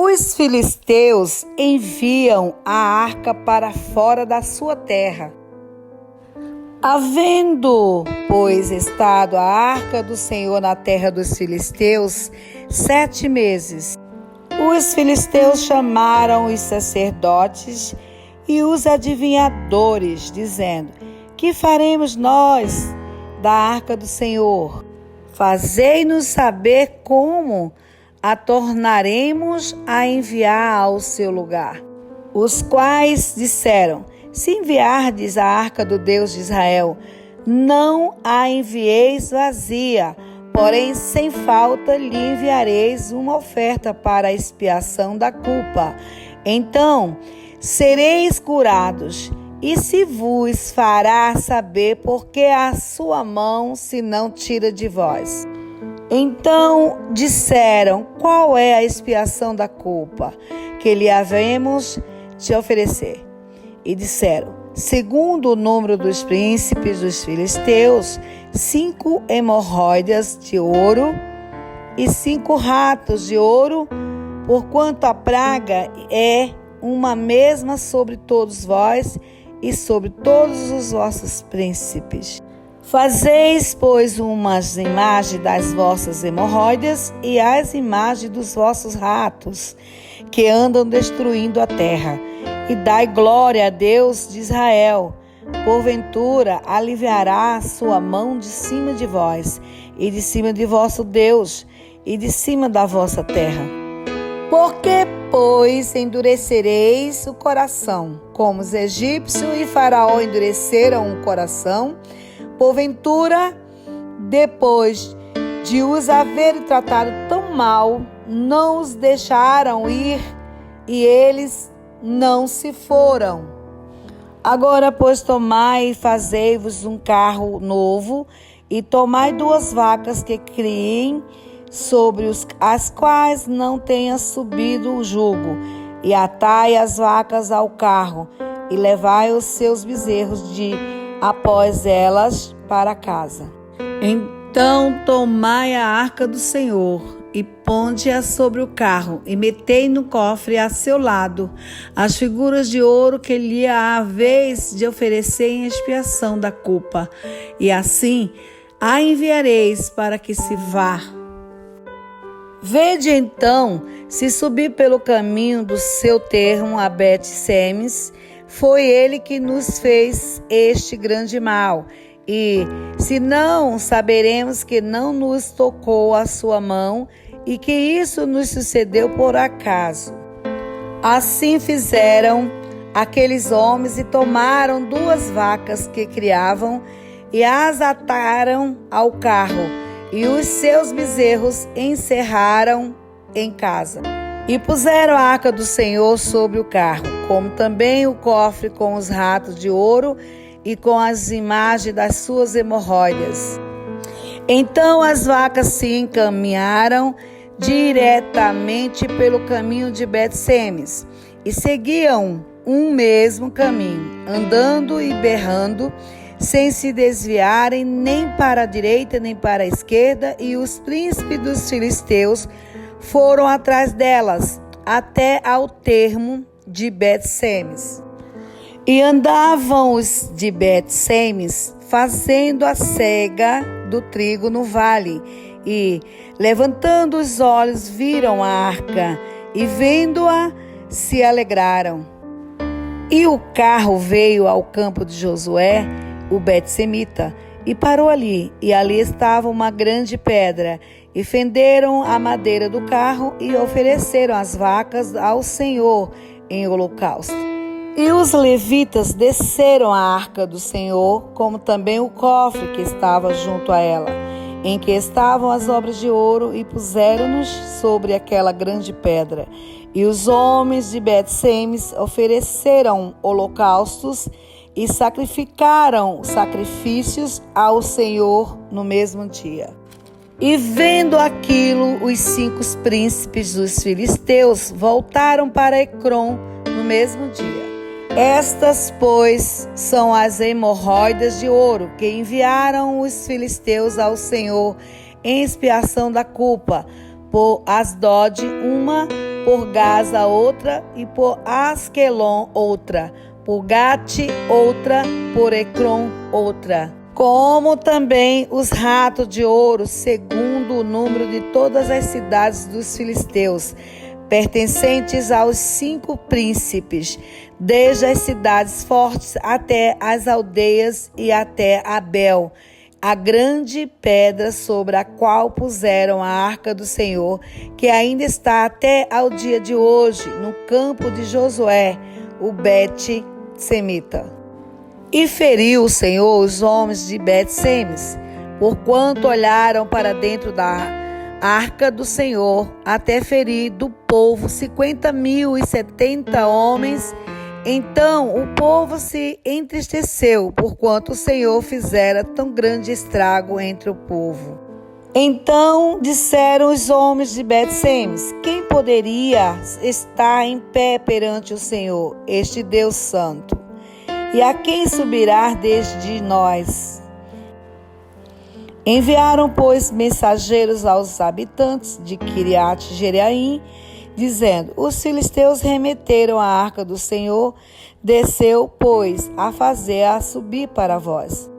Os filisteus enviam a arca para fora da sua terra. Havendo, pois, estado a arca do Senhor na terra dos filisteus 7 meses, os filisteus chamaram os sacerdotes e os adivinhadores, dizendo: que faremos nós da arca do Senhor? Fazei-nos saber como a tornaremos a enviar ao seu lugar. Os quais disseram: se enviardes a arca do Deus de Israel, não a envieis vazia, porém sem falta lhe enviareis uma oferta para a expiação da culpa. Então sereis curados, e se vos fará saber porque a sua mão se não tira de vós. Então disseram: qual é a expiação da culpa que lhe havemos de oferecer? E disseram: segundo o número dos príncipes dos filisteus, 5 hemorroidas de ouro e 5 ratos de ouro, porquanto a praga é uma mesma sobre todos vós e sobre todos os vossos príncipes. Fazeis, pois, umas imagens das vossas hemorroidas e as imagens dos vossos ratos, que andam destruindo a terra, e dai glória a Deus de Israel. Porventura aliviará a sua mão de cima de vós, e de cima de vosso Deus, e de cima da vossa terra. Porque, pois, endurecereis o coração, como os egípcios e Faraó endureceram o coração? Porventura, depois de os haver tratado tão mal, não os deixaram ir, e eles não se foram. Agora, pois, tomai e fazei-vos um carro novo, e tomai 2 vacas que criem, sobre as quais não tenha subido o jugo, e atai as vacas ao carro, e levai os seus bezerros após elas para casa. Então tomai a arca do Senhor e ponde-a sobre o carro, e metei no cofre a seu lado as figuras de ouro que lhe haveis de oferecer em expiação da culpa, e assim a enviareis para que se vá. Vede então se subir pelo caminho do seu termo a Bet-Semes. Foi ele que nos fez este grande mal, e se não, saberemos que não nos tocou a sua mão, e que isso nos sucedeu por acaso. Assim fizeram aqueles homens, e tomaram 2 vacas que criavam, e as ataram ao carro, e os seus bezerros encerraram em casa. E puseram a arca do Senhor sobre o carro, como também o cofre com os ratos de ouro e com as imagens das suas hemorroidas. Então as vacas se encaminharam diretamente pelo caminho de Bet-Semes e seguiam um mesmo caminho, andando e berrando, sem se desviarem nem para a direita nem para a esquerda, e os príncipes dos filisteus foram atrás delas até ao termo de Bet-Semes. E andavam os de Bet-Semes fazendo a cega do trigo no vale, e levantando os olhos viram a arca, e vendo-a se alegraram. E o carro veio ao campo de Josué, o Bet-Semita, e parou ali, e ali estava uma grande pedra, e fenderam a madeira do carro e ofereceram as vacas ao Senhor em holocausto. E os levitas desceram a arca do Senhor, como também o cofre que estava junto a ela, em que estavam as obras de ouro, e puseram-nos sobre aquela grande pedra. E os homens de Bet-Semes ofereceram holocaustos e sacrificaram sacrifícios ao Senhor no mesmo dia. E vendo aquilo, os 5 príncipes dos filisteus voltaram para Ecrom no mesmo dia. Estas, pois, são as hemorroidas de ouro que enviaram os filisteus ao Senhor em expiação da culpa, por Asdod, uma por Gaza outra, e por Asquelon outra, por Gate outra, por Ecrom outra. Como também os ratos de ouro, segundo o número de todas as cidades dos filisteus, pertencentes aos 5 príncipes, desde as cidades fortes até as aldeias e até Abel, a grande pedra sobre a qual puseram a arca do Senhor, que ainda está até ao dia de hoje, no campo de Josué, o Bet-Semita. E feriu o Senhor os homens de Bet-Semes, porquanto olharam para dentro da arca do Senhor, até ferir do povo 50.070 homens. Então o povo se entristeceu, porquanto o Senhor fizera tão grande estrago entre o povo. Então disseram os homens de Bet-Semes: quem poderia estar em pé perante o Senhor, este Deus santo? E a quem subirá desde nós? Enviaram, pois, mensageiros aos habitantes de Quiriate-Jearim, dizendo: os filisteus remeteram a arca do Senhor, desceu, pois, a fazer-a subir para vós.